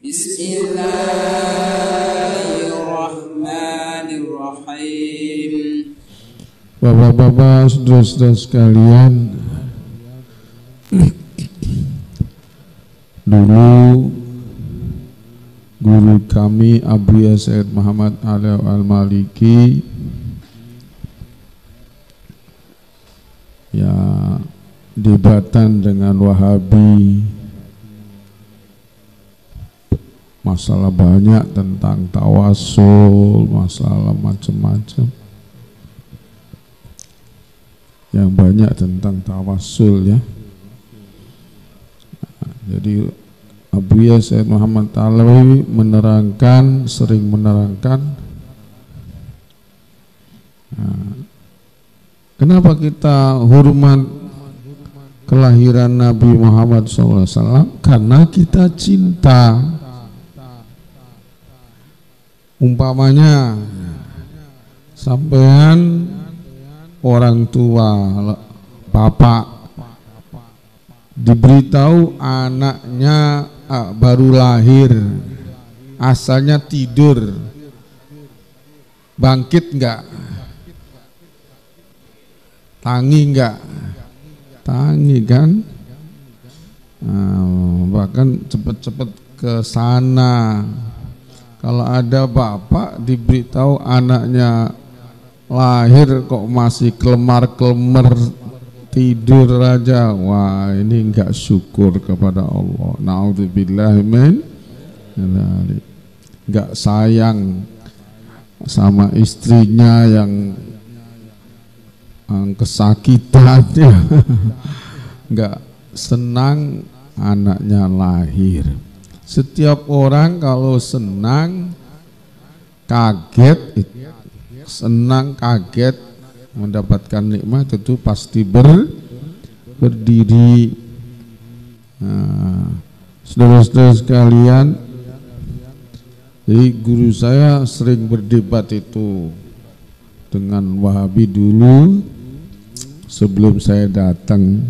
Bismillahirrahmanirrahim. Bapak-bapak, saudara-saudara sekalian, dulu guru kami Abuya Sayyid Muhammad Ali Al-Maliki ya debatan dengan Wahabi, masalah banyak tentang tawasul, masalah macam-macam yang banyak tentang tawasul ya. Jadi Abuya Sayyid Muhammad Alawi sering menerangkan kenapa kita hormat kelahiran Nabi Muhammad SAW, karena kita cinta. Umpamanya sampean orang tua, bapak diberitahu anaknya baru lahir, asalnya tidur, bangkit enggak? Tangi enggak? Tangi kan? Bahkan cepet-cepet ke sana. Kalau ada bapak diberitahu anaknya lahir kok masih kelemar-kelemar tidur aja, wah ini enggak syukur kepada Allah. Na'udzubillah min dzalik. Enggak sayang sama istrinya yang kesakitan ya. Enggak senang anaknya lahir. Setiap orang kalau senang, kaget, senang kaget mendapatkan nikmat itu pasti berdiri. Saudara-saudara sekalian, jadi guru saya sering berdebat itu dengan Wahabi dulu sebelum saya datang,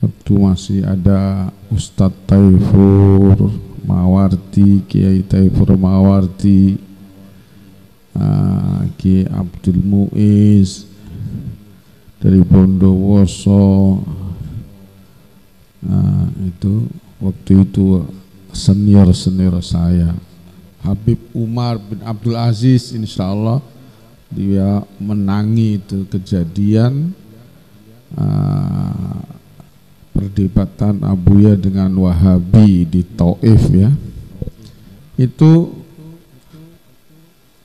waktu masih ada Ustadz Taifur Mawardi, Kiai Taifur Mawardi, Ki Abdul Muiz dari Bondowoso, itu waktu itu senior saya. Habib Umar bin Abdul Aziz, insya Allah dia menangi itu kejadian perdebatan Abuya dengan Wahabi di Taif ya. Itu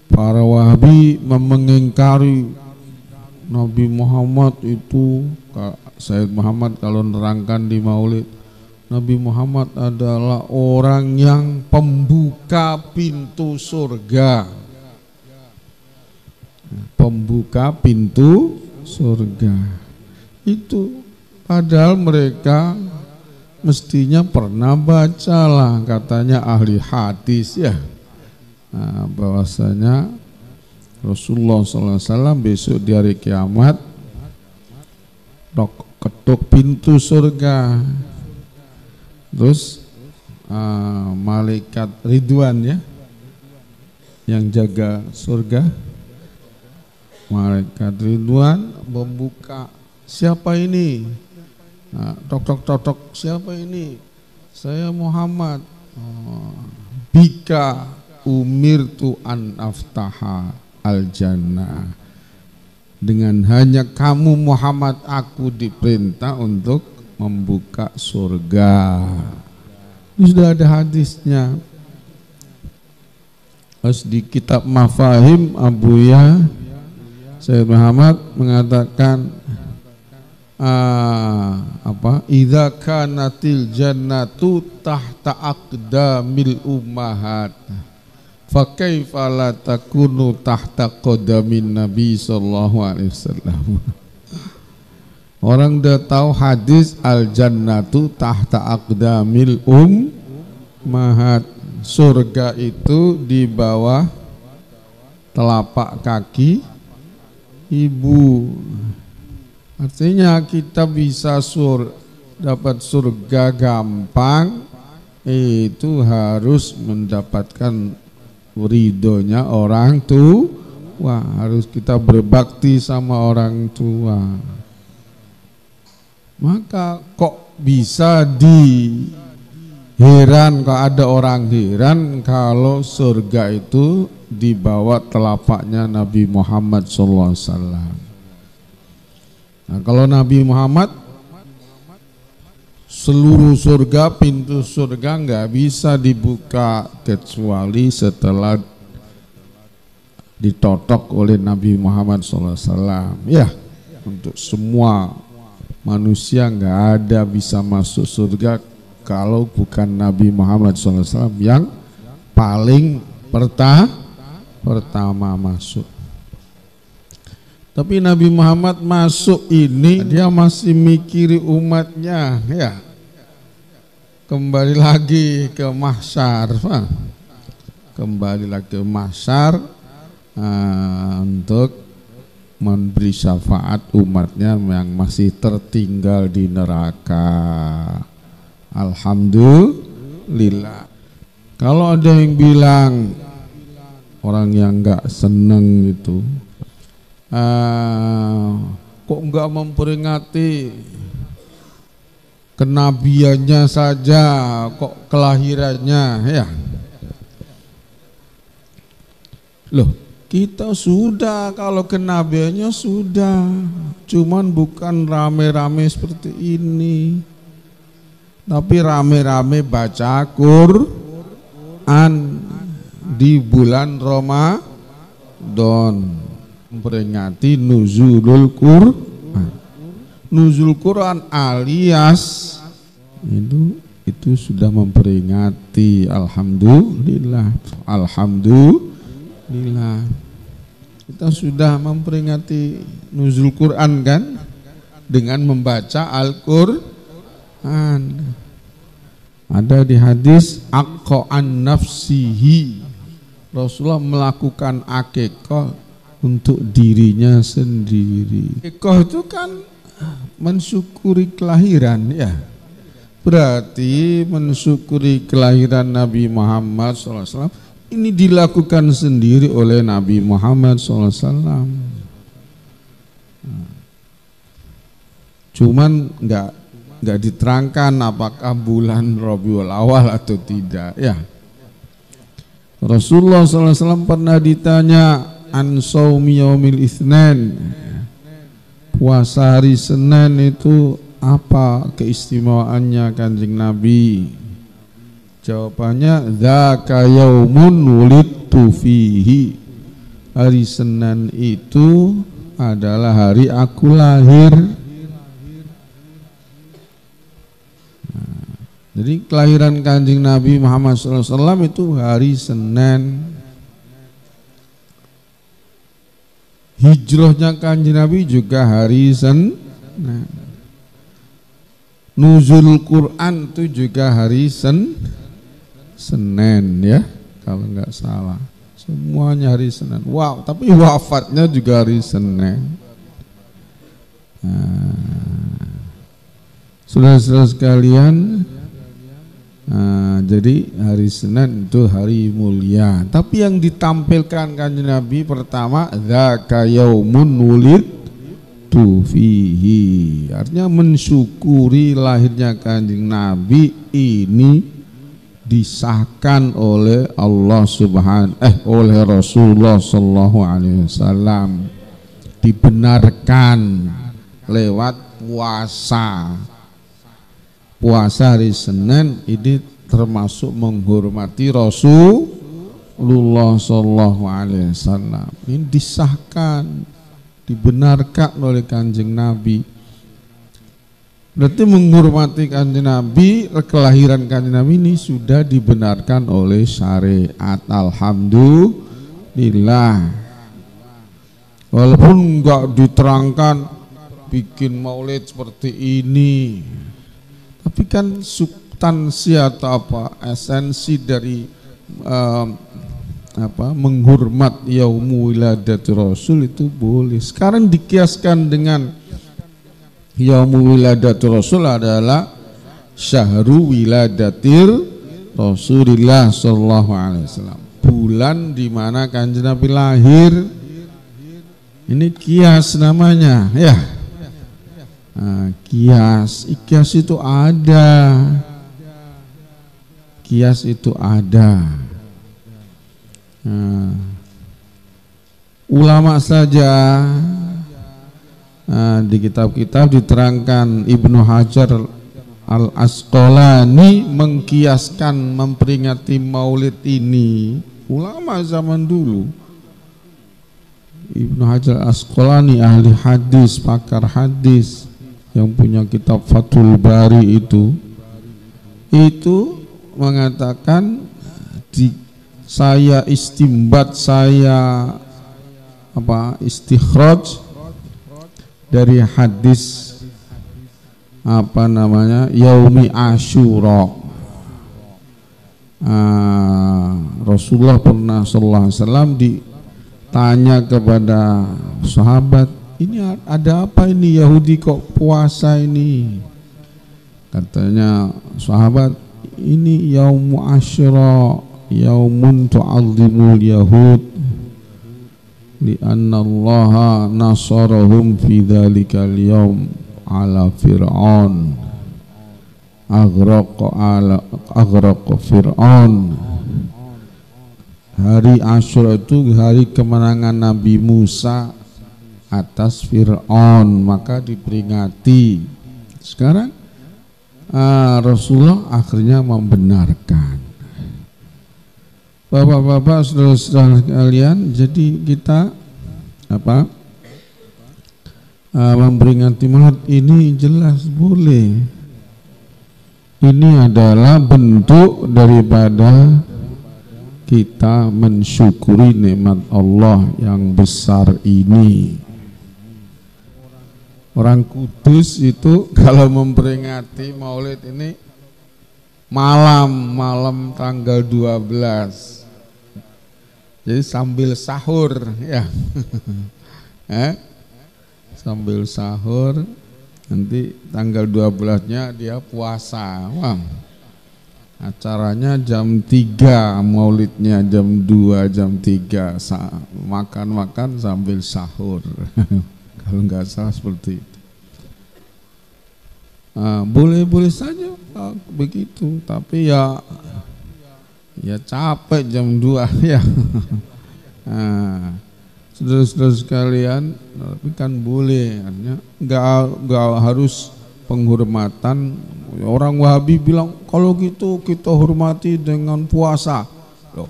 para Wahabi mengingkari Nabi Muhammad itu. Sayyid Muhammad kalau nerangkan di Maulid, Nabi Muhammad adalah orang yang pembuka pintu surga. Pembuka pintu surga. Itu padahal mereka mestinya pernah bacalah, katanya ahli hadis ya. Bahwasanya Rasulullah SAW besok di hari kiamat ketuk pintu surga, terus malaikat Ridwan ya yang jaga surga, malaikat Ridwan membuka, siapa ini? Tok, siapa ini? Saya Muhammad. Bika umirtu an aftaha al jannah. Dengan hanya kamu Muhammad aku diperintah untuk membuka surga. Ini sudah ada hadisnya. Terus di kitab Mafahim Abuya Sayyid Muhammad mengatakan idza kanatil jannatu tahta aqdamil ummahat fa kaifa la takunu tahta qadamin nabi sallallahu alaihi wasallam. Orang udah tahu hadis al jannatu tahta aqdamil ummahat, surga itu di bawah telapak kaki ibu. Artinya kita bisa dapat surga gampang itu harus mendapatkan ridhonya orang tua, harus kita berbakti sama orang tua. Maka kok bisa heran, kalau ada orang heran kalau surga itu di bawah telapaknya Nabi Muhammad SAW. Nah, kalau Nabi Muhammad, seluruh surga, pintu surga nggak bisa dibuka kecuali setelah ditotok oleh Nabi Muhammad SAW. Ya, untuk semua manusia nggak ada bisa masuk surga kalau bukan Nabi Muhammad SAW yang paling pertama masuk. Tapi Nabi Muhammad masuk ini dia masih mikiri umatnya, ya. Kembali lagi ke mahsyar, kembali lagi ke mahsyar untuk memberi syafaat umatnya yang masih tertinggal di neraka. Alhamdulillah. Kalau ada yang bilang orang yang nggak seneng itu, kok nggak memperingati kenabiannya saja, kok kelahirannya, ya. Loh, kita sudah, kalau kenabiannya sudah, cuman bukan rame-rame seperti ini, tapi rame-rame baca Quran di bulan Ramadan, memperingati nuzulul Quran. Nuzul Quran alias itu sudah memperingati. Alhamdulillah, alhamdulillah, kita sudah memperingati nuzul Quran kan, dengan membaca Al-Quran. Ada di hadis aqqa'an nafsihi, Rasulullah melakukan akikah untuk dirinya sendiri. Akikah itu kan mensyukuri kelahiran, ya. Berarti mensyukuri kelahiran Nabi Muhammad SAW ini dilakukan sendiri oleh Nabi Muhammad SAW. Cuman nggak diterangkan apakah bulan Rabiul Awal atau tidak, ya. Rasulullah SAW pernah ditanya an shaumi yaumil itsnain, puasa hari Senin itu apa keistimewaannya Kanjeng Nabi? Jawabannya dzaka yaumun wulidtu fihi, hari Senin itu adalah hari aku lahir. Jadi kelahiran Kanjeng Nabi Muhammad SAW itu hari Senin. Hijrahnya Kanjeng Nabi juga hari Senin. Nuzul Quran itu juga hari Senin, ya, kalau nggak salah. Semuanya hari Senin. Wow, tapi wafatnya juga hari Senin. Saudara-saudara sekalian, jadi hari Senin itu hari mulia. Tapi yang ditampilkan Kanjeng Nabi pertama, dzaka yaumun wulidtu fihi, artinya mensyukuri lahirnya Kanjeng Nabi ini disahkan oleh Allah oleh Rasulullah sallallahu alaihi wasallam, dibenarkan lewat puasa. Puasa hari Senin ini termasuk menghormati Rasulullah sallallahu alaihi wasallam. Ini disahkan, dibenarkan oleh Kanjeng Nabi. Berarti menghormati Kanjeng Nabi, kelahiran Kanjeng Nabi ini sudah dibenarkan oleh syariat. Alhamdulillah. Walaupun enggak diterangkan bikin maulid seperti ini, tapi kan substansi atau esensi dari menghormat yaumu wiladati Rasul itu boleh. Sekarang dikiaskan dengan yaumu wiladati Rasul adalah syahru wiladatir Rasulullah sallallahu alaihi wasallam. Bulan di mana Kanjeng Nabi lahir ini kias namanya, ya. Nah, kias itu ada. Kias itu ada. Nah, ulama saja di kitab-kitab diterangkan, Ibnu Hajar Al-Asqalani mengkiaskan memperingati Maulid ini ulama zaman dulu. Ibnu Hajar Al-Asqalani ahli hadis, pakar hadis yang punya kitab Fathul Bari itu mengatakan saya istimbat, saya istikhraj dari hadis Yaumi Asyura. Rasulullah pernah sallallahu alaihi wasallam ditanya kepada sahabat, ini ada apa ini Yahudi kok puasa ini? Katanya sahabat, ini Yaumu Asyura, yaumun tu'azzimul yahud li'anna allaha nasarahum fi dhalikal yaum ala fir'aun aghraqa fir'aun. Hari Asyura itu hari kemenangan Nabi Musa atas Fir'aun, maka diperingati. Sekarang Rasulullah akhirnya membenarkan. Bapak-bapak, saudara-saudara sekalian, jadi kita memperingati Maulid ini jelas boleh. Ini adalah bentuk daripada kita mensyukuri nikmat Allah yang besar ini. Orang Kudus itu kalau memperingati Maulid ini malam tanggal 12. Jadi sambil sahur ya. Sambil sahur nanti tanggal 12-nya dia puasa. Wah. Acaranya jam 3, maulidnya jam 2, jam 3, makan-makan sambil sahur. Kalau nggak salah seperti itu. Boleh-boleh saja begitu, tapi ya capek jam 2 ya. Saudara-saudara sekalian, tapi kan boleh, artinya nggak harus penghormatan. Orang Wahabi bilang kalau gitu kita hormati dengan puasa. Loh,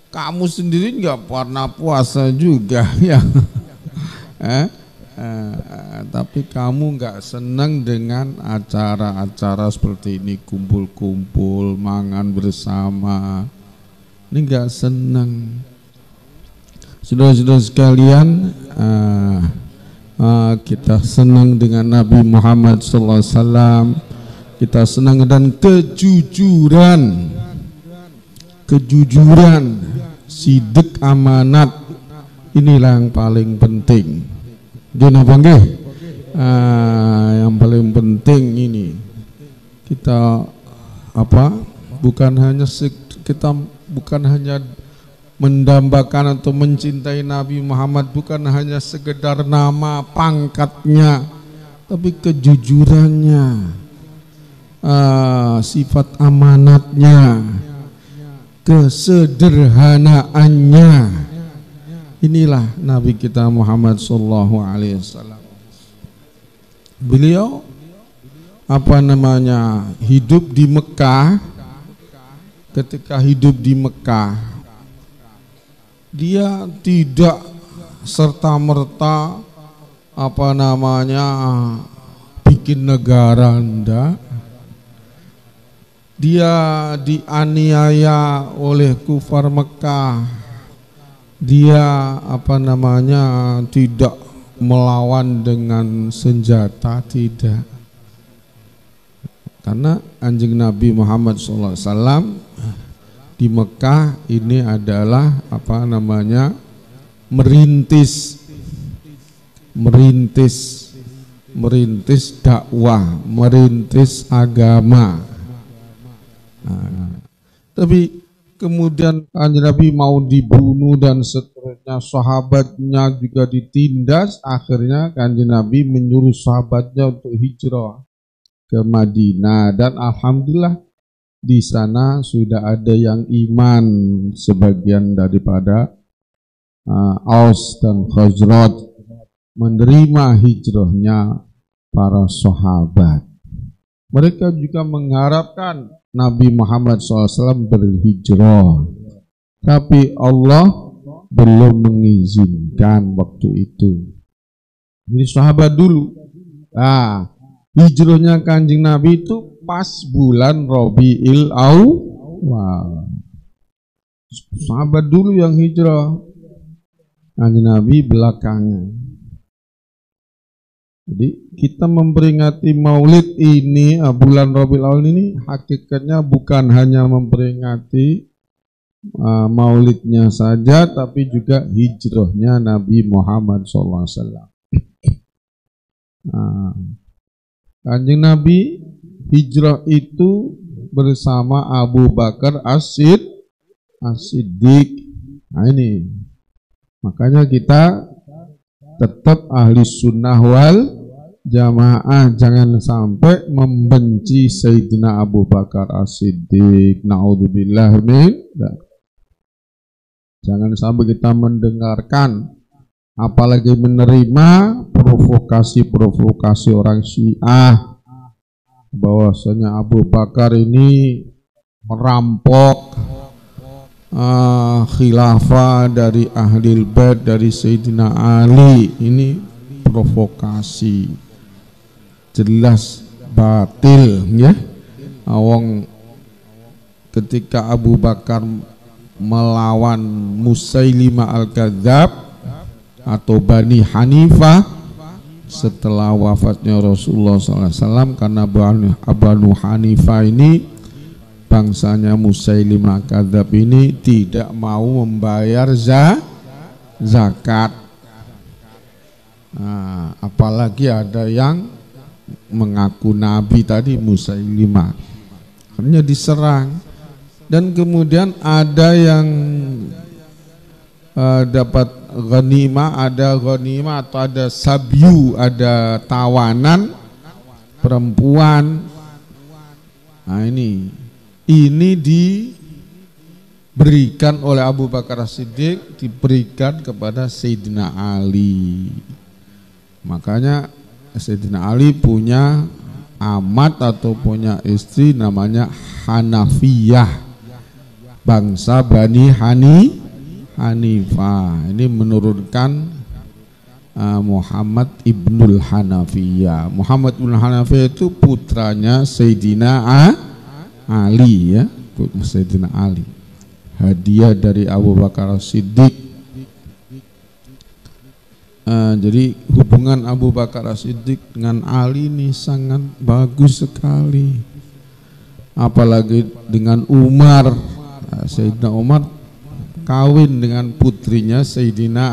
kamu sendiri nggak pernah puasa juga ya. Tapi kamu nggak senang dengan acara-acara seperti ini, kumpul-kumpul, mangan bersama, ini nggak senang. Saudara-saudara sekalian, kita senang dengan Nabi Muhammad SAW, kita senang dan kejujuran, sidik amanat, inilah yang paling penting. Gini bangga, yang paling penting ini kita bukan hanya mendambakan atau mencintai Nabi Muhammad, bukan hanya sekedar nama pangkatnya, tapi kejujurannya, sifat amanatnya, kesederhanaannya. Inilah Nabi kita Muhammad sallallahu alaihi wasallam. Beliau hidup di Mekah. Ketika hidup di Mekah, dia tidak serta-merta bikin negara, enggak. Dia dianiaya oleh kufar Mekah. Dia tidak melawan dengan senjata, tidak. Karena Kanjeng Nabi Muhammad SAW di Mekah ini adalah merintis dakwah, merintis agama. Tapi kemudian Kanjeng Nabi mau dibunuh dan seterusnya, sahabatnya juga ditindas. Akhirnya Kanjeng Nabi menyuruh sahabatnya untuk hijrah ke Madinah, dan alhamdulillah di sana sudah ada yang iman, sebagian daripada Aus dan Khazraj menerima hijrahnya para sahabat. Mereka juga mengharapkan Nabi Muhammad SAW berhijrah, tapi Allah belum mengizinkan waktu itu. Jadi sahabat dulu, hijrahnya Kanjeng Nabi itu pas bulan Rabiul Awwal. Sahabat dulu yang hijrah, Kanjeng Nabi belakangan. Jadi kita memperingati Maulid ini, bulan Rabiul Awal ini, hakikatnya bukan hanya memperingati Maulidnya saja, tapi juga hijrahnya Nabi Muhammad SAW. Kanjeng Nabi hijrah itu bersama Abu Bakar As-Siddiq. Nah ini, makanya kita tetap ahli sunnah wal jamaah, jangan sampai membenci Sayyidina Abu Bakar As-Siddiq. Na'udzubillah min. Jangan sampai kita mendengarkan, apalagi menerima provokasi-provokasi orang Syiah bahwasanya Abu Bakar ini merampok khilafah dari Ahlul Bait, dari Sayyidina Ali. Ini provokasi, jelas batil ya. Awang ketika Abu Bakar melawan Musailimah Al-Kadzab atau Bani Hanifah setelah wafatnya Rasulullah SAW, karena Banu Hanifah ini bangsanya Musailimah Al-Kadzab ini tidak mau membayar zakat. Nah, apalagi ada yang mengaku nabi tadi, Musailimah, akhirnya diserang. Dan kemudian ada yang dapat ghanimah, ada ghanimah atau ada sabyu, ada tawanan perempuan. Nah ini diberikan oleh Abu Bakar As-Siddiq, diberikan kepada Sayyidina Ali. Makanya Sayyidina Ali punya amat atau punya istri namanya Hanafiyah, bangsa Bani Hanifah. Ini menurunkan Muhammad ibnul Hanafiyah. Muhammad ibnul Hanafiyah itu putranya Sayyidina Ali ya, Sayyidina Ali. Hadiah dari Abu Bakar As-Siddiq. Jadi hubungan Abu Bakar As-Siddiq dengan Ali ini sangat bagus sekali. Apalagi dengan Umar. Sayyidina Umar kawin dengan putrinya Sayyidina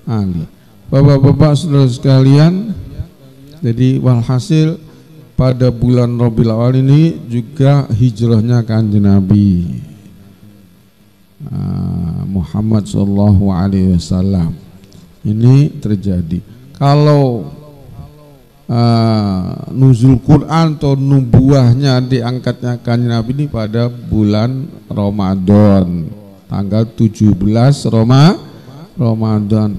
Ali. Bapak-bapak saudara sekalian, jadi walhasil pada bulan Rabiul Awal ini juga hijrahnya Kanjeng Nabi Muhammad SAW ini terjadi. Kalau nuzul Quran atau nubuahnya diangkatnya Kanjeng Nabi ini pada bulan Ramadan, tanggal 17 Ramadan.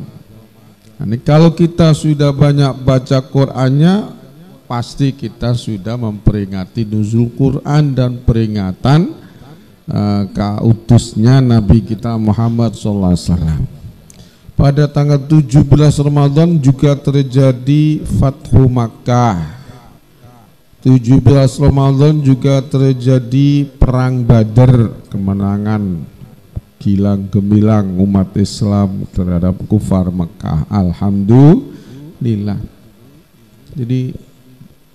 Ini kalau kita sudah banyak baca Qur'annya, pasti kita sudah memperingati nuzul Quran dan peringatan keutusnya Nabi kita Muhammad SAW. Pada tanggal 17 Ramadan juga terjadi Fathu Makkah. 17 Ramadan juga terjadi Perang Badar, kemenangan gilang gemilang umat Islam terhadap kufar Makkah. Alhamdulillah. Jadi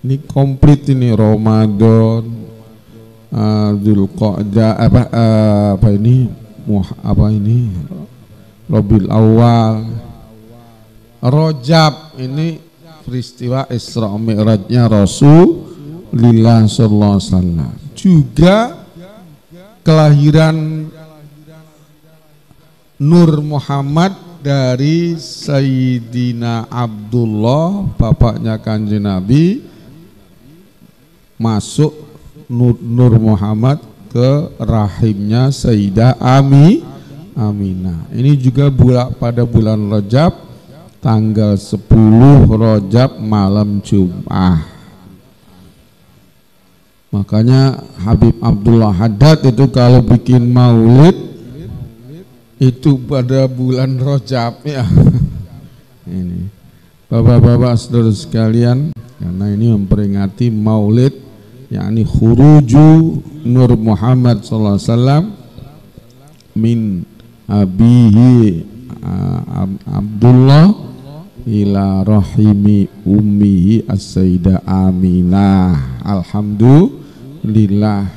ini komplit ini Ramadan, Dzulqa'dah, ini Rabiul Awal, Rajab, ini peristiwa Isra Mi'rajnya Rasulullah sallallahu alaihi wasallam. Juga kelahiran Nur Muhammad dari Sayyidina Abdullah, bapaknya Kanjeng Nabi, masuk Nur Muhammad ke rahimnya Sayyidah Aminah. Ini juga pada bulan Rajab, tanggal 10 Rajab malam Jumat. Makanya Habib Abdullah Haddad itu kalau bikin maulid itu pada bulan Rajab ya. Ini bapak-bapak saudara sekalian, karena ini memperingati maulid, yakni khuruju Nur Muhammad sallallahu alaihi wasallam min abihi Abdullah ila rahimi ummihi as-sayyidah Aminah. Alhamdulillah.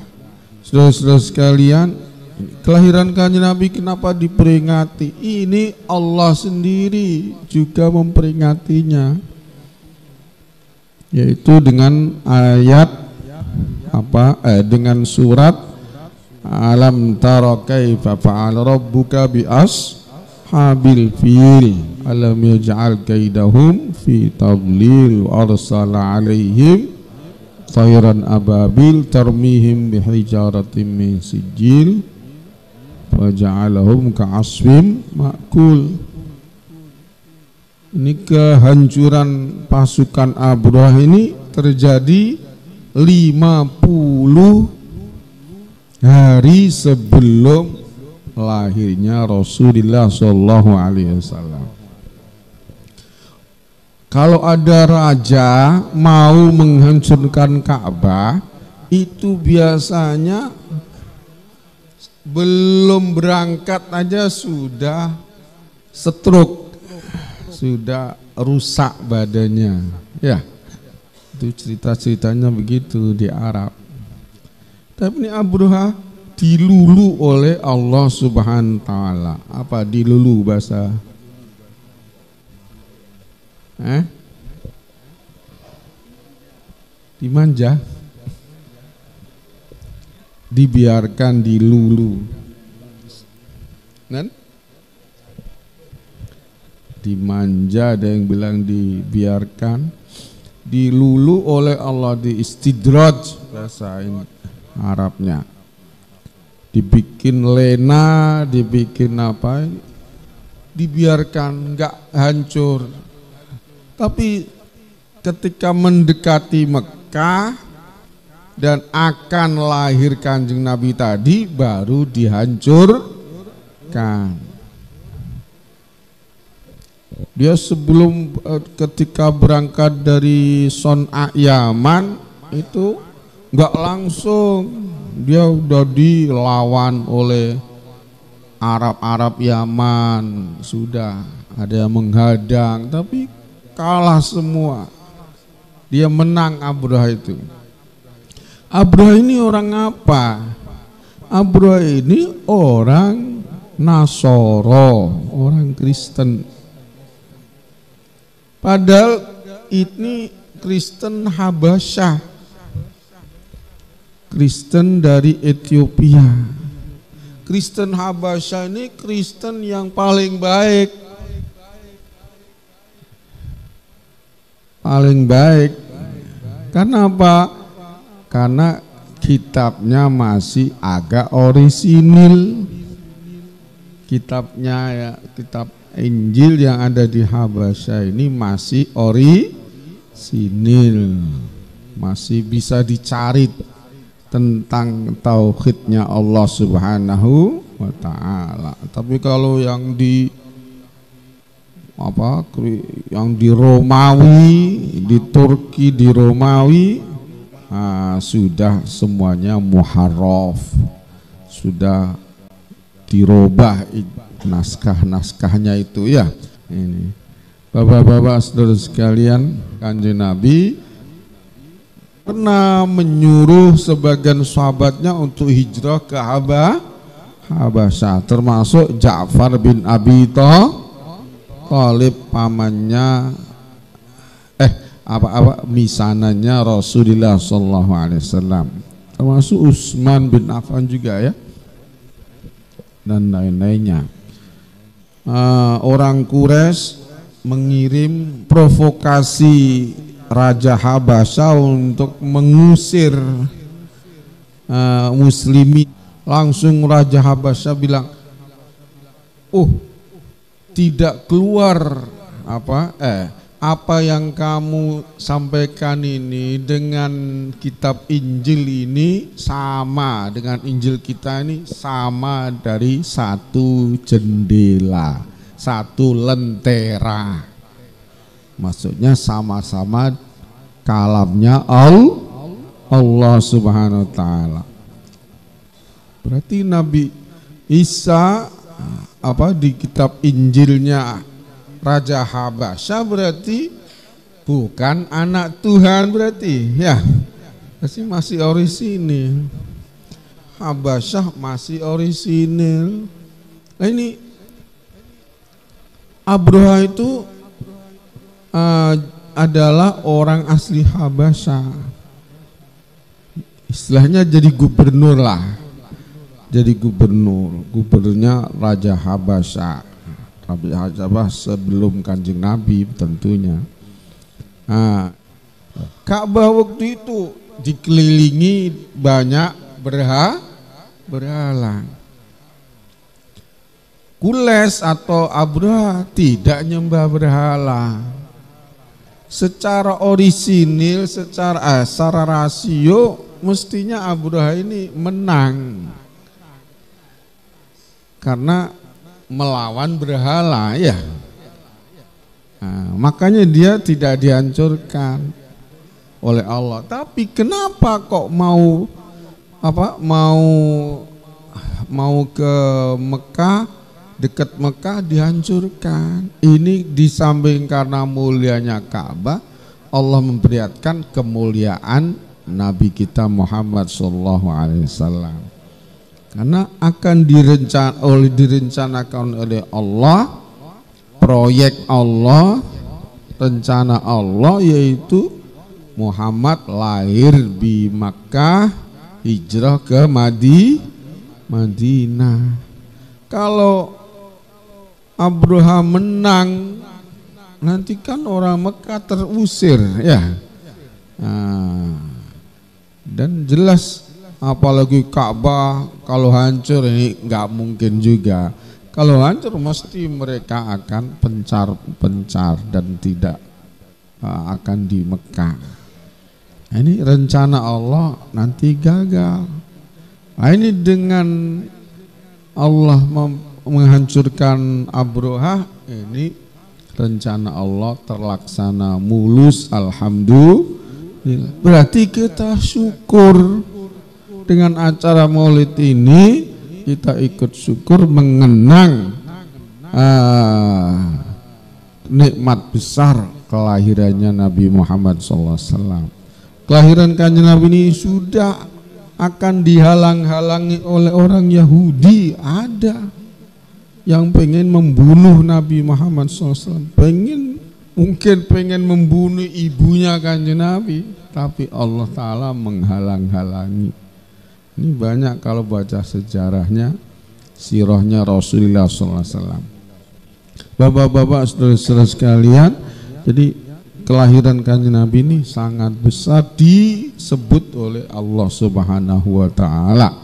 Saudara-saudara sekalian, kelahiran Kanjeng Nabi kenapa diperingati? Ini Allah sendiri juga memperingatinya, yaitu dengan ayat dengan surat Alam tara kaifa fa'ala rabbuka bi ashabil fil alam yaj'al kaidahum fi tadlil wa arsala alaihim tayran ababil tarmihim bihijaratin min sijil wa ja'alahum ka'asfim ma'kul. Ini kehancuran pasukan Abrah ini terjadi 50 hari sebelum lahirnya Rasulullah Shallallahu Alaihi Wasallam. Kalau ada raja mau menghancurkan Ka'bah, itu biasanya belum berangkat aja sudah stroke, sudah rusak badannya. Ya, itu cerita-ceritanya begitu di Arab. Tapi ini Abraha dilulu oleh Allah Subhanahu wa taala. Apa dilulu bahasa? Dimanja, dibiarkan dilulu, kan? Dimanja, ada yang bilang dibiarkan, dilulu oleh Allah, di istidraj bahasa ini Arabnya, dibikin lena, dibikin apa, dibiarkan nggak hancur. Tapi ketika mendekati Mekah dan akan lahir Kanjeng Nabi tadi, baru dihancurkan. Dia sebelum ketika berangkat dari Son'a Yaman itu nggak langsung, dia udah dilawan oleh Arab Yaman, sudah ada yang menghadang, tapi kalah semua. Dia menang Abraha itu. Abraha ini orang apa? Abraha ini orang Nasoro, orang Kristen. Padahal ini Kristen Habasyah, Kristen dari Ethiopia. Kristen Habasyah ini Kristen yang paling baik. Paling baik. Karena apa? Karena kitabnya masih agak orisinil. Kitabnya ya, kitab Injil yang ada di Habasyah ini masih orisinil. Masih bisa dicari tentang tauhidnya Allah Subhanahu wa taala. Tapi kalau yang di Romawi, di Turki, di Romawi, sudah semuanya muharraf, sudah dirubah naskah-naskahnya itu ya. Ini bapak-bapak saudara sekalian, Kanjeng Nabi pernah menyuruh sebagian sahabatnya untuk hijrah ke Habasyah, termasuk Ja'far bin Abi Thalib, pamannya misananya Rasulullah sallallahu alaihi wasallam, termasuk Utsman bin Affan juga ya. dan lain-lainnya. Orang Quraisy mengirim provokasi Raja Habasya untuk mengusir muslimin. Langsung Raja Habasya bilang, tidak keluar apa yang kamu sampaikan ini dengan kitab Injil ini sama dengan Injil kita ini, sama dari satu jendela, satu lentera. Maksudnya sama-sama kalamnya Allah Subhanahu wa taala. Berarti Nabi Isa di kitab Injilnya Raja Habasya berarti bukan anak Tuhan berarti, ya. Masih orisinil. Habasyah masih orisinil. Nah ini Abraha itu adalah orang asli Habasya. Istilahnya jadi gubernur lah. Jadi gubernurnya Raja Habasya. Raja Habasya sebelum Kanjeng Nabi tentunya. Ka'bah waktu itu dikelilingi banyak berhala. Kules atau Abraha tidak nyembah berhala. Secara orisinil, secara rasio mestinya Abraha ini menang. Karena melawan berhala, ya. Makanya dia tidak dihancurkan oleh Allah. Tapi kenapa kok mau ke Mekah, dekat Mekah dihancurkan? Ini di samping karena mulianya Ka'bah, Allah memperlihatkan kemuliaan Nabi kita Muhammad SAW. Karena akan direncanakan oleh Allah, proyek Allah, rencana Allah, yaitu Muhammad lahir di Makkah, hijrah ke Madinah. Kalau Abraha menang, nanti kan orang Mekah terusir, ya. Dan jelas, apalagi Ka'bah kalau hancur ini nggak mungkin juga. Kalau hancur mesti mereka akan pencar dan tidak akan di Mekah. Ini rencana Allah nanti gagal. Ini dengan Allah menghancurkan Abraha, ini rencana Allah terlaksana mulus, alhamdulillah. Berarti kita syukur. Dengan acara maulid ini kita ikut syukur mengenang nikmat besar kelahirannya Nabi Muhammad SAW. Kelahiran Kanjeng Nabi ini sudah akan dihalang-halangi oleh orang Yahudi. Ada yang pengen membunuh Nabi Muhammad SAW, mungkin pengen membunuh ibunya Kanjeng Nabi, tapi Allah Ta'ala menghalang-halangi. Ini banyak kalau baca sejarahnya, sirahnya Rasulullah SAW. Bapak-bapak, saudara-saudara sekalian, jadi kelahiran Kanjeng Nabi ini sangat besar, disebut oleh Allah Subhanahu wa Ta'ala.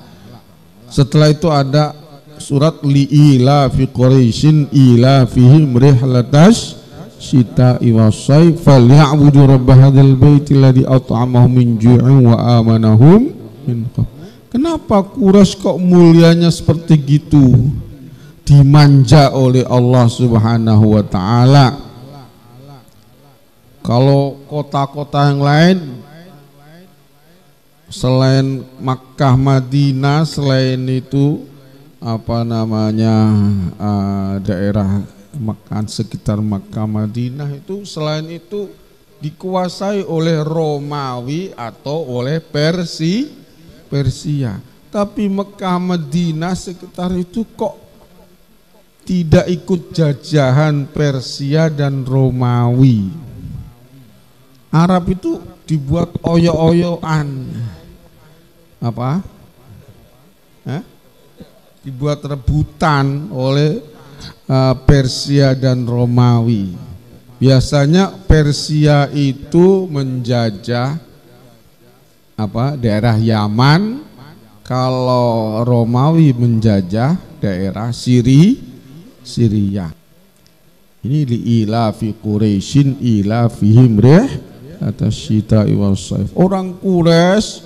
Setelah itu ada surat li'ila fi Quraisyin ila fihim rihlatash syita'i was-sayf falya'budu rabb hadzal baiti alladzi at'amahum min ju'in wa amanahum min khauf. Kenapa Quraisy kok mulianya seperti gitu? Dimanja oleh Allah Subhanahu wa Ta'ala. Kalau kota-kota yang lain selain Makkah, Madinah, selain itu daerah Makkah, sekitar Makkah, Madinah itu selain itu dikuasai oleh Romawi atau oleh Persia. Tapi Mekah, Madinah sekitar itu kok tidak ikut jajahan Persia dan Romawi. Arab itu dibuat oyo-oyoan. dibuat rebutan oleh Persia dan Romawi. Biasanya Persia itu menjajah daerah Yaman, kalau Romawi menjajah daerah Syria. Ini liila fi Quraisyin ila fihim atas syita'i was-saif. Orang Quraisy,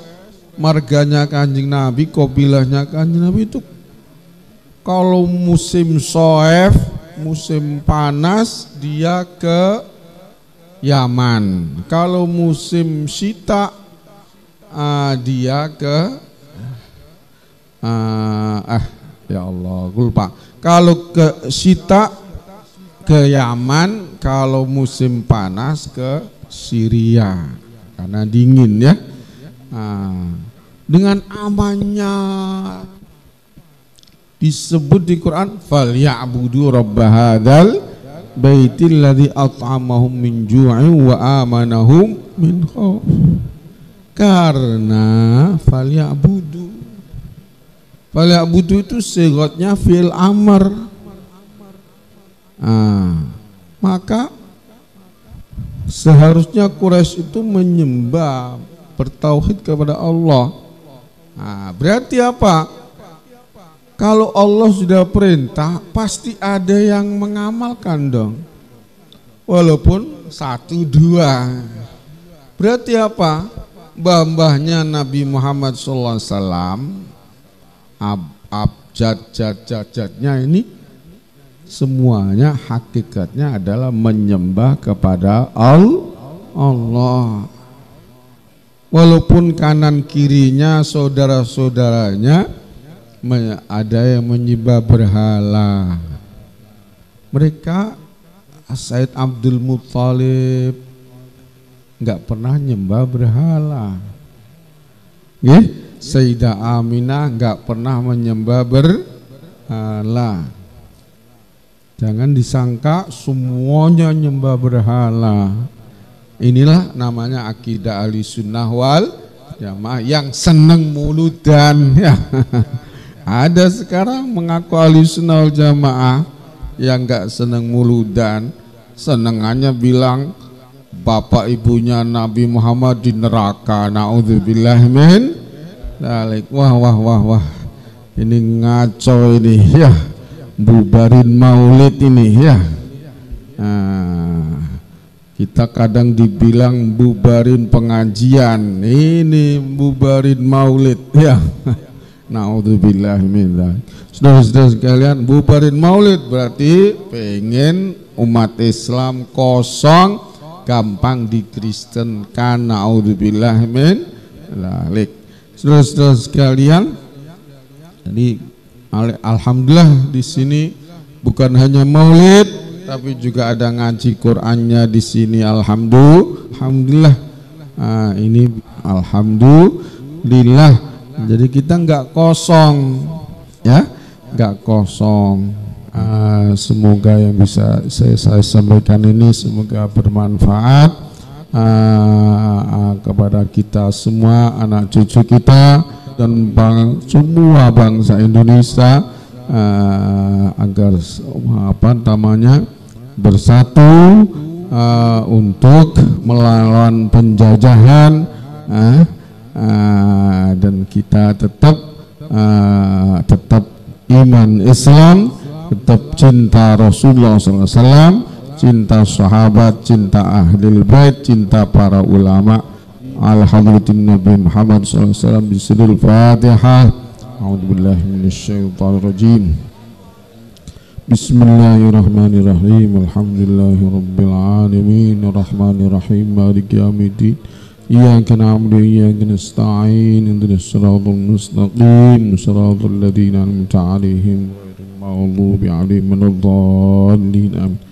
marganya Kanjeng Nabi, kabilahnya Kanjeng Nabi itu kalau musim soef, musim panas dia ke Yaman. Kalau musim syita dia ke ya Allah, lupa. Kalau ke syita ke Yaman, kalau musim panas ke Syria karena dingin ya. Dengan amannya disebut di Quran falya'budu rabb hadzal baitil ladzi at'amahum min ju'in wa amanahum min khauf. Karena falya'budu itu sigotnya fi'il amr. Maka seharusnya Quraisy itu menyembah, bertauhid kepada Allah. Berarti apa? Kalau Allah sudah perintah, pasti ada yang mengamalkan dong. Walaupun 1-2. Berarti apa? Mbah-mbahnya Nabi Muhammad SAW, abjad-jadnya ini semuanya hakikatnya adalah menyembah kepada Allah. Walaupun kanan kirinya saudara-saudaranya ada yang menyembah berhala. Mereka Said Abdul Muttalib nggak pernah nyembah berhala. Sayyidah Aminah nggak pernah menyembah berhala. Jangan disangka semuanya nyembah berhala. Inilah namanya akidah ahli sunnah wal jamaah yang seneng muludan ya. Ada sekarang mengaku ahli sunnah wal jamaah yang nggak seneng muludan, senengannya bilang bapak ibunya Nabi Muhammad di neraka. Naudzubillah min dzalik. Wah. Ini ngaco ini ya. Bubarin maulid ini ya. Kita kadang dibilang bubarin pengajian, ini bubarin maulid ya. Naudzubillah min dzalik. Saudara-saudara sekalian, bubarin maulid berarti pengen umat Islam kosong, gampang dikristenkan. Naudzubillah min dzalik. Saudara-saudara sekalian, jadi alhamdulillah di sini bukan hanya maulid, tapi juga ada ngaji Qur'annya di sini. Alhamdulillah. Ini alhamdulillah. Jadi kita nggak kosong, ya, nggak kosong. Semoga yang bisa saya sampaikan ini semoga bermanfaat kepada kita semua, anak cucu kita, dan semua bangsa Indonesia agar bersatu untuk melawan penjajahan dan kita tetap iman Islam, tetap cinta Rasulullah SAW, cinta sahabat, cinta ahlul bait, cinta para ulama. Alhamdulillah Nabi Muhammad SAW. Bismillahirrahmanirrahim. A'udzubillahi minasyaitonirrajim. Bismillahirrahmanirrahim. Alhamdulillahirabbil alamin. Arrahmanirrahim. Maliki yaumiddin. Iyyaka na'budu wa iyyaka nasta'in. Ihdinas siratal mustaqim. Siratal ladzina an'amta 'alaihim ghairil maghdubi 'alaihim waladdallin. Amin.